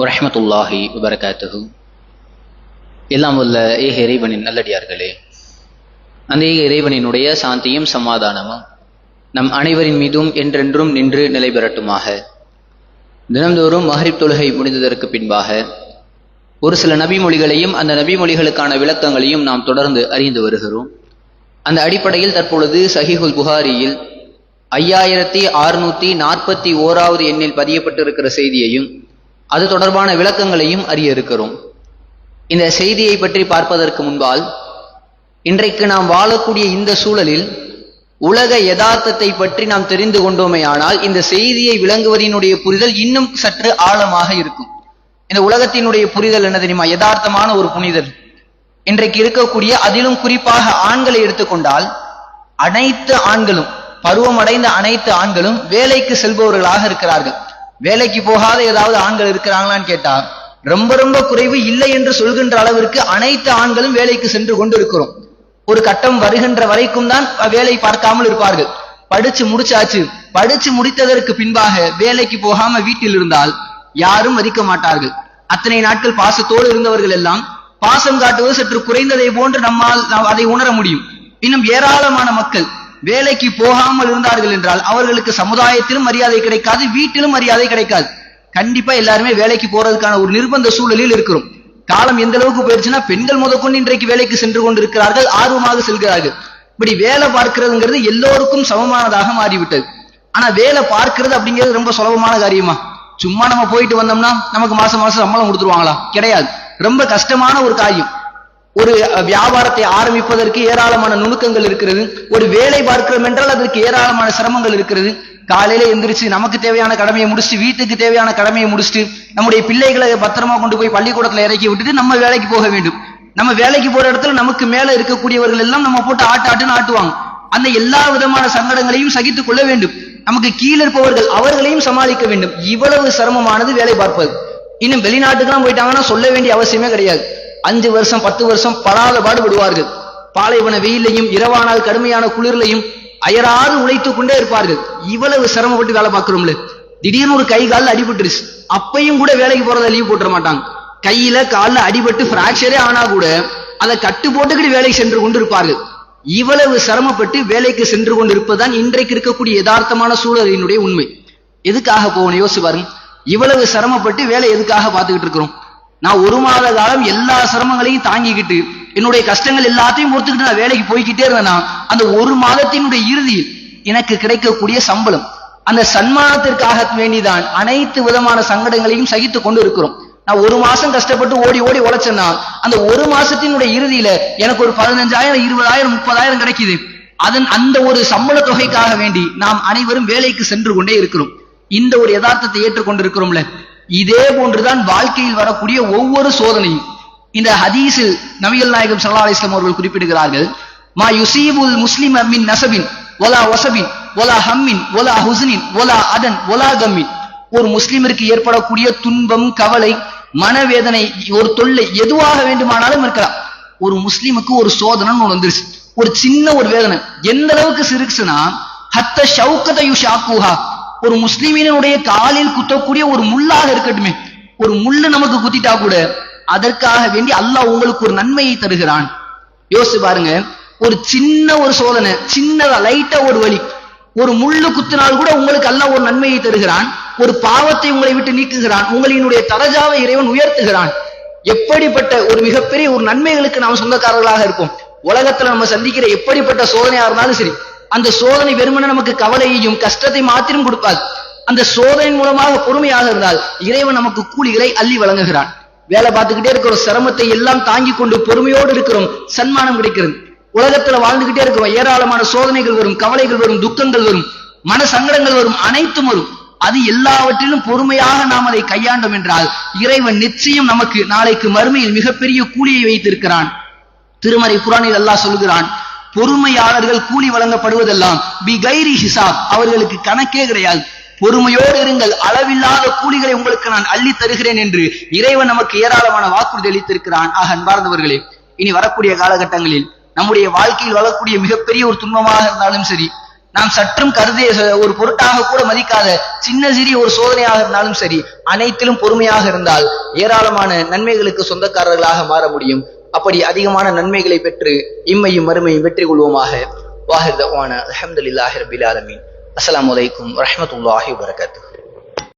வரஹ்மத்துல்லாஹி வபரகாத்துஹு. எல்லாம் உள்ள ஏக இறைவனின் நல்லடியார்களே, அந்த ஏக இறைவனினுடைய சாந்தியும் சமாதானமும் நம் அனைவரின் மீதும் என்றென்றும் நின்று நிலை பெறட்டுமாக. தினந்தோறும் மஹ்ரிப் தொழுகை முடிந்ததற்கு பின்பாக ஒரு சில நபிமொழிகளையும் அந்த நபிமொழிகளுக்கான விளக்கங்களையும் நாம் தொடர்ந்து அறிந்து வருகிறோம். அந்த அடிப்படையில் தற்பொழுது சஹீஹுல் புகாரியில் 5641வது எண்ணில் பதியப்பட்டிருக்கிற செய்தியையும் அது தொடர்பான விளக்கங்களையும் அறிய இருக்கிறோம். இந்த செய்தியை பற்றி பார்ப்பதற்கு முன்பால், இன்றைக்கு நாம் வாழக்கூடிய இந்த சூழலில் உலக யதார்த்தத்தை பற்றி நாம் தெரிந்து கொண்டோமேயானால் இந்த செய்தியை விளங்குவதனுடைய புரிதல் இன்னும் சற்று ஆழமாக இருக்கும். இந்த உலகத்தினுடைய புரிதல் என்ன தெரியுமா? யதார்த்தமான ஒரு புனிதல் இன்றைக்கு இருக்கக்கூடிய, அதிலும் குறிப்பாக ஆண்களை எடுத்துக்கொண்டால் அனைத்து ஆண்களும், பருவமடைந்த அனைத்து ஆண்களும் வேலைக்கு செல்பவர்களாக இருக்கிறார்கள். வேலைக்கு போகாத ஏதாவது ஆண்கள் இருக்கிறாங்களான்னு கேட்டால் ரொம்ப ரொம்ப குறைவு. இல்லை என்று சொல்கின்ற அளவிற்கு அனைத்து ஆண்களும் வேலைக்கு சென்று கொண்டிருக்கிறோம். ஒரு கட்டம் வருகின்ற வரைக்கும் தான் வேலை பார்க்காமல் இருப்பார்கள். படிச்சு முடிச்சாச்சு, படிச்சு முடித்ததற்கு பின்பாக வேலைக்கு போகாம வீட்டில் இருந்தால் யாரும் மதிக்க மாட்டார்கள். அத்தனை நாட்கள் பாசத்தோடு இருந்தவர்கள் எல்லாம் பாசம் காட்டுவது சற்று குறைந்ததை போன்று நம்மால் அதை உணர முடியும். இன்னும் ஏராளமான மக்கள் வேலைக்கு போகாமல் இருந்தார்கள் என்றால் அவர்களுக்கு சமுதாயத்திலும் மரியாதை கிடைக்காது, வீட்டிலும் மரியாதை கிடைக்காது. கண்டிப்பா எல்லாருமே வேலைக்கு போறதுக்கான ஒரு நிர்பந்த சூழலில் இருக்கிறோம். காலம் எந்த அளவுக்கு போயிடுச்சுன்னா பெண்கள் முதற்கொண்டு இன்றைக்கு வேலைக்கு சென்று கொண்டிருக்கிறார்கள், ஆர்வமாக செல்கிறார்கள். இப்படி வேலை பார்க்கிறதுங்கிறது எல்லோருக்கும் சமமானதாக மாறிவிட்டது. ஆனா வேலை பார்க்கிறது அப்படிங்கிறது ரொம்ப சுலபமான காரியமா? சும்மா நம்ம போயிட்டு வந்தோம்னா நமக்கு மாசம் மாசம் சம்பளம் கொடுத்துருவாங்களா? கிடையாது. ரொம்ப கஷ்டமான ஒரு காரியம். ஒரு வியாபாரத்தை ஆரம்பிப்பதற்கு ஏராளமான நுணுக்கங்கள் இருக்கிறது. ஒரு வேலை பார்க்கிறோம் என்றால் அதற்கு ஏராளமான சிரமங்கள் இருக்கிறது. காலையில எந்திரிச்சு நமக்கு தேவையான கடமையை முடிச்சுட்டு, வீட்டுக்கு தேவையான கடமையை முடிச்சுட்டு, நம்முடைய பிள்ளைகளை பத்திரமா கொண்டு போய் பள்ளிக்கூடத்துல இறக்கி விட்டுட்டு நம்ம வேலைக்கு போக வேண்டும். நம்ம வேலைக்கு போற இடத்துல நமக்கு மேல இருக்கக்கூடியவர்கள் எல்லாம் நம்ம போட்டு ஆட்டுன்னு ஆட்டுவாங்க. அந்த எல்லா விதமான சங்கடங்களையும் சகித்துக் கொள்ள வேண்டும். நமக்கு கீழே இருப்பவர்கள் அவர்களையும் சமாளிக்க வேண்டும். இவ்வளவு சிரமமானது வேலை பார்ப்பது. இன்னும் வெளிநாட்டுக்கெல்லாம் போயிட்டாங்கன்னா சொல்ல வேண்டிய அவசியமே கிடையாது. 5 வருஷம் 10 வருஷம் படாத பாடுபடுவார்கள். பாலைவன வெயிலையும் இரவானால் கடுமையான குளிர்லையும் அயராது உழைத்துக் கொண்டே இருப்பார்கள். இவ்வளவு சிரமப்பட்டு வேலை பார்க்கிறோம்ல, திடீர்னு ஒரு கை காலில் அடிபட்டுருச்சு, அப்பையும் கூட வேலைக்கு போறதை லீவ் போட்டுற மாட்டாங்க. கையில காலில் அடிபட்டு பிராக்சரே ஆனா கூட அதை கட்டு போட்டுக்கிட்டு வேலைக்கு சென்று கொண்டு இருப்பார்கள். இவ்வளவு சிரமப்பட்டு வேலைக்கு சென்று கொண்டு இருப்பதுதான் இன்றைக்கு இருக்கக்கூடிய யதார்த்தமான சூழலினுடைய உண்மை. எதுக்காக போகணும் யோசிச்சு பாருங்க. இவ்வளவு சிரமப்பட்டு வேலை எதுக்காக பார்த்துக்கிட்டு இருக்கிறோம்? நான் 1 மாத காலம் எல்லா சிரமங்களையும் தாங்கிக்கிட்டு என்னுடைய கஷ்டங்கள் எல்லாத்தையும் பொறுத்துக்கிட்டு நான் வேலைக்கு போய்கிட்டே இருந்தேன்னா அந்த 1 மாதத்தினுடைய இறுதியில் எனக்கு கிடைக்கக்கூடிய சம்பளம், அந்த சன்மானத்திற்காக வேண்டிதான் அனைத்து விதமான சங்கடங்களையும் சகித்து கொண்டு இருக்கிறோம். நான் 1 மாசம் கஷ்டப்பட்டு ஓடி ஓடி உழைச்சேன்னா அந்த 1 மாசத்தினுடைய இறுதியில எனக்கு ஒரு 15,000 20,000 30,000 கிடைக்குது. அந்த ஒரு சம்பள தொகைக்காக வேண்டி நாம் அனைவரும் வேலைக்கு சென்று கொண்டே இருக்கிறோம். இந்த ஒரு யதார்த்தத்தை ஏற்றுக்கொண்டிருக்கிறோம்ல. இதே போன்றுதான் வாழ்க்கையில் வரக்கூடிய ஒவ்வொரு சோதனையும். இந்த ஹதீஸில் நபிகள் நாயகம் ஸல்லல்லாஹு அலைஹி வஸல்லம் அவர்கள் குறிப்பிடுகிறார்கள், மா யுஸீபுல் முஸ்லிம மின் நஸபின் வலா வஸபின் வலா ஹம்மின் வலா ஹுஸ்னின் வலா அதன் வலா கம்மின். ஒரு முஸ்லிமிற்கு ஏற்படக்கூடிய துன்பம், கவலை, மனவேதனை, ஒரு தொல்லை எதுவாக வேண்டுமானாலும் இருக்கலாம். ஒரு முஸ்லிமுக்கு ஒரு சோதனை வந்துருச்சு, ஒரு சின்ன ஒரு வேதனை. எந்த அளவுக்கு சிறுசுனா ஹத்த ஷௌகத யுஷாக்குஹா, ஒரு முஸ்லிமினுடைய காலில் குத்தக்கூடிய ஒரு முள்ளாக இருக்கட்டுமே, ஒரு முள்ளு நமக்கு குத்திட்டா கூட அதற்காக வேண்டி அல்லாஹ் உங்களுக்கு ஒரு நன்மையை தருகிறான். யோசிச்சு பாருங்க. ஒரு சின்ன ஒரு சோதனை, சின்னதா லைட்டா ஒரு வலி, ஒரு முள்ளு குத்தினால் கூட உங்களுக்கு அல்லாஹ் ஒரு நன்மையை தருகிறான். ஒரு பாவத்தை உங்களை விட்டு நீக்குகிறான். உங்களினுடைய தரஜாவை இறைவன் உயர்த்துகிறான். எப்படிப்பட்ட ஒரு மிகப்பெரிய ஒரு நன்மைகளுக்கு நாம் சொந்தக்காரர்களாக இருப்போம். உலகத்துல நம்ம சந்திக்கிற எப்படிப்பட்ட சோதனையா இருந்தாலும் சரி, அந்த சோதனை வெறுமனே நமக்கு கவலையையும் கஷ்டத்தை மாத்திரம் கொடுப்பாது. அந்த சோதனை மூலமாக பொறுமையாக இருந்தால் இறைவன் நமக்கு கூலிகளை அள்ளி வழங்குகிறான். வேலை பார்த்துக்கிட்டே இருக்கிறோம், சிரமத்தை எல்லாம் தாங்கி கொண்டு பொறுமையோடு இருக்கிறோம், சன்மானம் கிடைக்கிறது. உலகத்துல வாழ்ந்துகிட்டே இருக்கிறோம், ஏராளமான சோதனைகள் வரும், கவலைகள் வரும், துக்கங்கள் வரும், மன சங்கடங்கள் வரும், அனைத்தும் வரும். அது எல்லாவற்றிலும் பொறுமையாக நாம் அதை கையாண்டோம் என்றால் இறைவன் நிச்சயம் நமக்கு நாளைக்கு மறுமையில் மிகப்பெரிய கூலியை வைத்திருக்கிறான். திருமறை குர்ஆனில் அல்லாஹ் சொல்கிறான், பொறுமையாளர்கள் கூலி வழங்கப்படுவதெல்லாம் பி கைரி ஹிசாப், அவர்களுக்கு கணக்கே கிடையாது. பொறுமையோடு இருங்கள், அளவில்லாத கூலிகளை உங்களுக்கு நான் அள்ளி தருகிறேன் என்று இறைவன் நமக்கு ஏராளமான வாக்குறுதி அளித்திருக்கிறான். ஆக அன்பார்ந்தவர்களே, இனி வரக்கூடிய காலகட்டங்களில் நம்முடைய வாழ்க்கையில் வரக்கூடிய மிகப்பெரிய ஒரு துன்பமாக இருந்தாலும் சரி, நாம் சற்றும் கருதிய ஒரு பொருட்டாக கூட மதிக்காத சின்ன சிறிய ஒரு சோதனையாக இருந்தாலும் சரி, அனைத்திலும் பொறுமையாக இருந்தால் ஏராளமான நன்மைகளுக்கு சொந்தக்காரர்களாக மாற முடியும். அப்படி அதிகமான நன்மைகளை பெற்று இம்மையும் மறுமையும் வெற்றி கொள்வோமாக. வாஹிர் தவானா அல்ஹம்துலில்லாஹி ரப்பில் ஆலமீன். அஸ்ஸலாமு அலைக்கும் வரஹ்மத்துல்லாஹி வபரகாத்துஹு.